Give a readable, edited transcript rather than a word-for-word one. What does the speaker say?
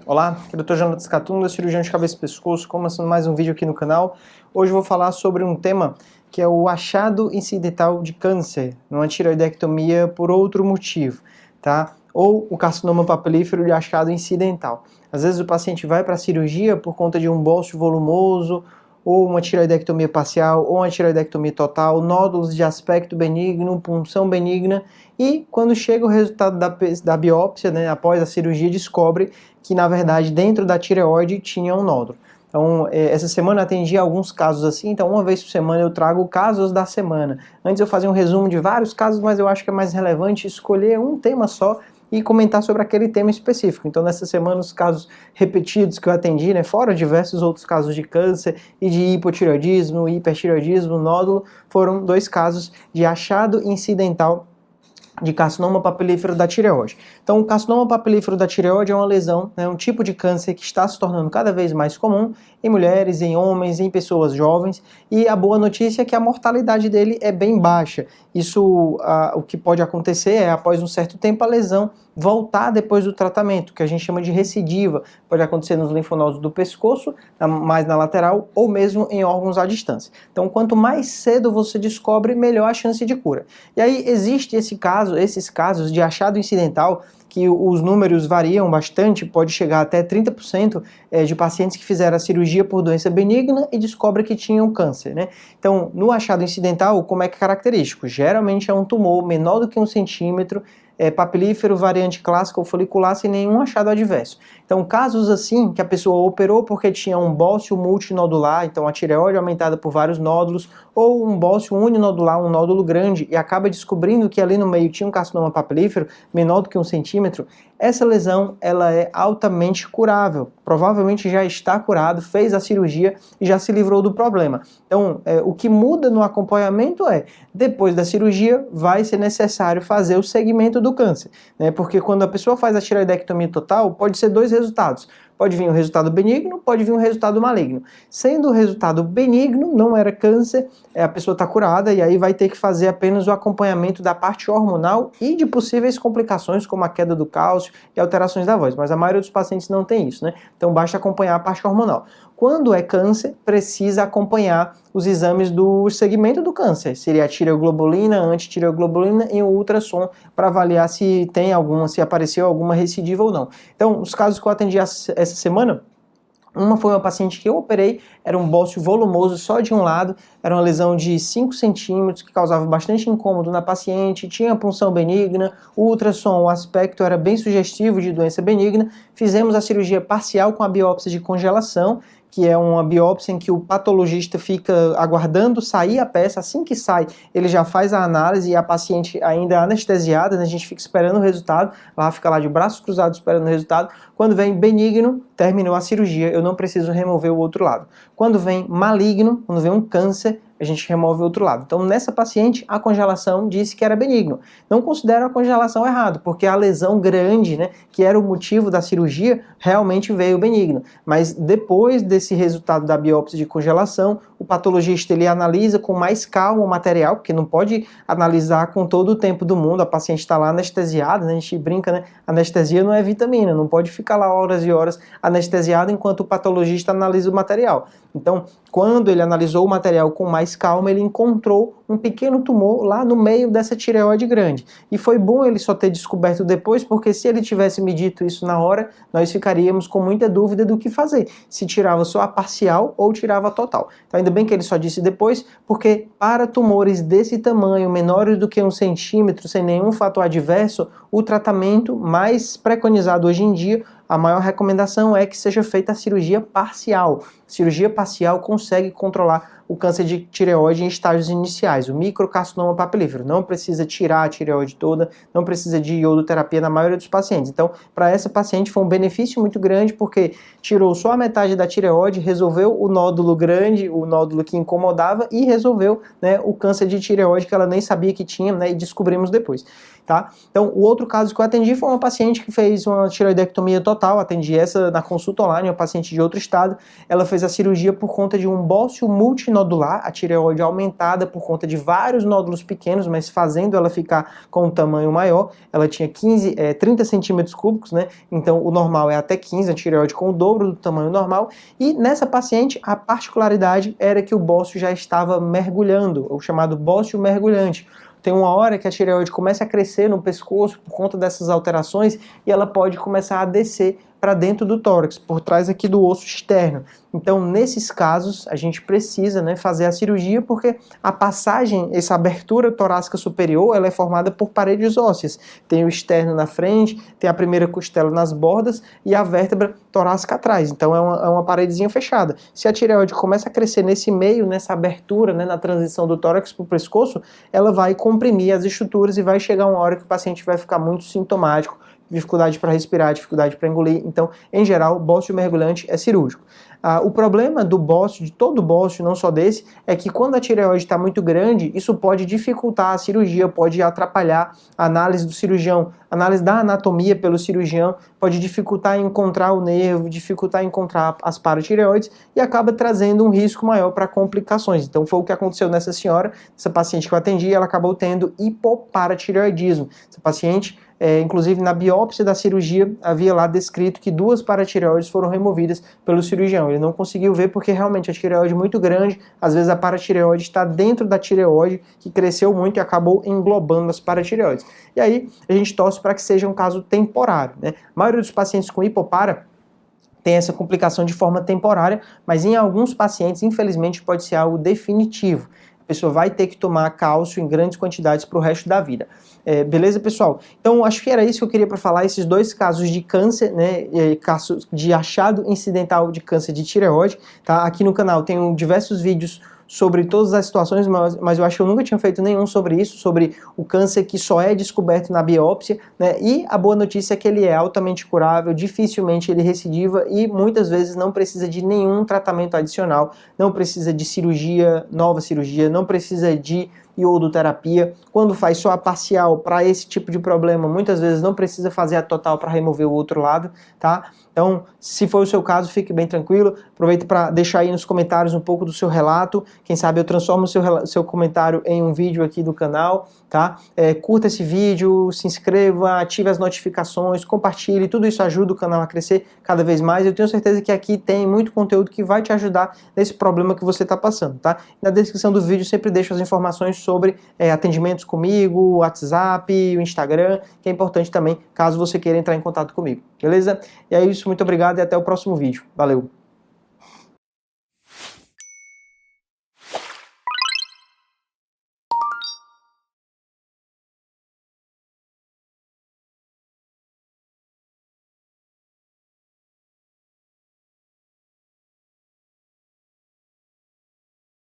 Olá, aqui é o Dr. Jonathan Scatunda, cirurgião de cabeça e pescoço, começando mais um vídeo aqui no canal. Hoje eu vou falar sobre um tema que é o achado incidental de câncer numa tireoidectomia por outro motivo, tá? Ou o carcinoma papilífero de achado incidental. Às vezes o paciente vai para a cirurgia por conta de um bócio volumoso, ou uma tireoidectomia parcial, ou uma tireoidectomia total, nódulos de aspecto benigno, punção benigna, e quando chega o resultado da biópsia, né, após a cirurgia, descobre que, na verdade, dentro da tireoide tinha um nódulo. Então, essa semana eu atendi alguns casos assim, então uma vez por semana eu trago casos da semana. Antes eu fazia um resumo de vários casos, mas eu acho que é mais relevante escolher um tema só e comentar sobre aquele tema específico. Então, nessa semana, os casos repetidos que eu atendi, né, fora diversos outros casos de câncer e de hipotireoidismo, hipertireoidismo, nódulo, foram 2 casos de achado incidental de carcinoma papilífero da tireoide. Então, o carcinoma papilífero da tireoide é uma lesão, né, um tipo de câncer que está se tornando cada vez mais comum em mulheres, em homens, em pessoas jovens, e a boa notícia é que a mortalidade dele é bem baixa. Isso, o que pode acontecer é, após um certo tempo, a lesão voltar depois do tratamento, que a gente chama de recidiva. Pode acontecer nos linfonodos do pescoço, mais na lateral, ou mesmo em órgãos à distância. Então, quanto mais cedo você descobre, melhor a chance de cura. E aí existe esses casos de achado incidental, que os números variam bastante, pode chegar até 30% de pacientes que fizeram a cirurgia por doença benigna e descobrem que tinham câncer, né? Então, no achado incidental, como é que é característico? Geralmente é um tumor menor do que 1 centímetro, papilífero, variante clássica ou folicular, sem nenhum achado adverso. Então, casos assim, que a pessoa operou porque tinha um bócio multinodular, então a tireoide aumentada por vários nódulos, ou um bócio uninodular, um nódulo grande, e acaba descobrindo que ali no meio tinha um carcinoma papilífero menor do que 1 centímetro, essa lesão ela é altamente curável. Provavelmente já está curado, fez a cirurgia e já se livrou do problema. Então, o que muda no acompanhamento é, depois da cirurgia, vai ser necessário fazer o segmento do câncer, né? Porque quando a pessoa faz a tireoidectomia total, pode ser 2 resultados. Pode vir um resultado benigno, pode vir um resultado maligno. Sendo o resultado benigno, não era câncer, a pessoa está curada e aí vai ter que fazer apenas o acompanhamento da parte hormonal e de possíveis complicações como a queda do cálcio e alterações da voz. Mas a maioria dos pacientes não tem isso, né? Então basta acompanhar a parte hormonal. Quando é câncer, precisa acompanhar os exames do segmento do câncer. Seria a tireoglobulina, antitireoglobulina e o ultrassom para avaliar se tem se apareceu alguma recidiva ou não. Então, os casos que eu atendi essa semana, uma foi uma paciente que eu operei, era um bócio volumoso só de um lado, era uma lesão de 5 centímetros que causava bastante incômodo na paciente, tinha punção benigna, o ultrassom, o aspecto era bem sugestivo de doença benigna, fizemos a cirurgia parcial com a biópsia de congelação, que é uma biópsia em que o patologista fica aguardando sair a peça, assim que sai, ele já faz a análise e a paciente ainda anestesiada, né, a gente fica esperando o resultado, ela fica lá de braços cruzados esperando o resultado. Quando vem benigno, terminou a cirurgia, eu não preciso remover o outro lado. Quando vem maligno, quando vem um câncer, a gente remove o outro lado. Então, nessa paciente, a congelação disse que era benigno. Não considero a congelação errado, porque a lesão grande, né, que era o motivo da cirurgia, realmente veio benigno. Mas depois desse resultado da biópsia de congelação, o patologista ele analisa com mais calma o material, porque não pode analisar com todo o tempo do mundo, a paciente está lá anestesiada, né, a gente brinca, né, anestesia não é vitamina, não pode ficar lá horas e horas anestesiado enquanto o patologista analisa o material. Então, quando ele analisou o material com mais calma, ele encontrou um pequeno tumor lá no meio dessa tireoide grande. E foi bom ele só ter descoberto depois, porque se ele tivesse me dito isso na hora, nós ficaríamos com muita dúvida do que fazer. Se tirava só a parcial ou tirava a total. Então, ainda bem que ele só disse depois, porque para tumores desse tamanho, menores do que 1 centímetro, sem nenhum fator adverso, o tratamento mais preconizado hoje em dia, a maior recomendação é que seja feita a cirurgia parcial. A cirurgia parcial consegue controlar o câncer de tireoide em estágios iniciais, o microcarcinoma papilífero. Não precisa tirar a tireoide toda, não precisa de iodoterapia na maioria dos pacientes. Então, para essa paciente foi um benefício muito grande, porque tirou só a metade da tireoide, resolveu o nódulo grande, o nódulo que incomodava, e resolveu, né, o câncer de tireoide que ela nem sabia que tinha, né, e descobrimos depois. tá? Então, o outro caso que eu atendi foi uma paciente que fez uma tireoidectomia total, atendi essa na consulta online, uma paciente de outro estado, ela fez a cirurgia por conta de um bócio multinodular, a tireoide aumentada por conta de vários nódulos pequenos, mas fazendo ela ficar com um tamanho maior. Ela tinha 30 centímetros cúbicos, né? Então, o normal é até 15, a tireoide com o dobro do tamanho normal, e nessa paciente, a particularidade era que o bócio já estava mergulhando, o chamado bócio mergulhante. Tem uma hora que a tireoide começa a crescer no pescoço por conta dessas alterações e ela pode começar a descer para dentro do tórax, por trás aqui do osso externo. Então, nesses casos, a gente precisa, né, fazer a cirurgia porque a passagem, essa abertura torácica superior, ela é formada por paredes ósseas. Tem o externo na frente, tem a primeira costela nas bordas e a vértebra torácica atrás. Então, é uma paredezinha fechada. Se a tireoide começa a crescer nesse meio, nessa abertura, né, na transição do tórax para o pescoço, ela vai comprimir as estruturas e vai chegar uma hora que o paciente vai ficar muito sintomático, dificuldade para respirar, dificuldade para engolir. Então, em geral, bócio mergulhante é cirúrgico. O problema do bócio, de todo bócio, não só desse, é que quando a tireoide está muito grande, isso pode dificultar a cirurgia, pode atrapalhar a análise do cirurgião, a análise da anatomia pelo cirurgião, pode dificultar encontrar o nervo, dificultar encontrar as paratireoides e acaba trazendo um risco maior para complicações. Então foi o que aconteceu nessa senhora, essa paciente que eu atendi, ela acabou tendo hipoparatireoidismo. Essa paciente, inclusive na biópsia da cirurgia, havia lá descrito que 2 paratireoides foram removidas pelo cirurgião. Ele não conseguiu ver porque realmente a tireoide é muito grande, às vezes a paratireoide está dentro da tireoide, que cresceu muito e acabou englobando as paratireoides. E aí a gente torce para que seja um caso temporário, né? A maioria dos pacientes com hipopara tem essa complicação de forma temporária, mas em alguns pacientes, infelizmente, pode ser algo definitivo. A pessoa vai ter que tomar cálcio em grandes quantidades para o resto da vida. Beleza, pessoal? Então, acho que era isso que eu queria para falar, esses 2 casos de câncer, né, casos de achado incidental de câncer de tireoide, tá? Aqui no canal tenho diversos vídeos sobre todas as situações, mas eu acho que eu nunca tinha feito nenhum sobre isso, sobre o câncer que só é descoberto na biópsia, né? E a boa notícia é que ele é altamente curável, dificilmente ele recidiva e muitas vezes não precisa de nenhum tratamento adicional, não precisa de cirurgia, nova cirurgia, não precisa de iodoterapia. Quando faz só a parcial para esse tipo de problema, muitas vezes não precisa fazer a total para remover o outro lado, tá? Então, se for o seu caso, fique bem tranquilo. Aproveite para deixar aí nos comentários um pouco do seu relato. Quem sabe eu transformo o seu comentário em um vídeo aqui do canal, tá? Curta esse vídeo, se inscreva, ative as notificações, compartilhe. Tudo isso ajuda o canal a crescer cada vez mais. Eu tenho certeza que aqui tem muito conteúdo que vai te ajudar nesse problema que você está passando, tá? Na descrição do vídeo sempre deixo as informações sobre atendimentos comigo, WhatsApp, o Instagram, que é importante também caso você queira entrar em contato comigo, beleza? E é isso, muito obrigado e até o próximo vídeo. Valeu!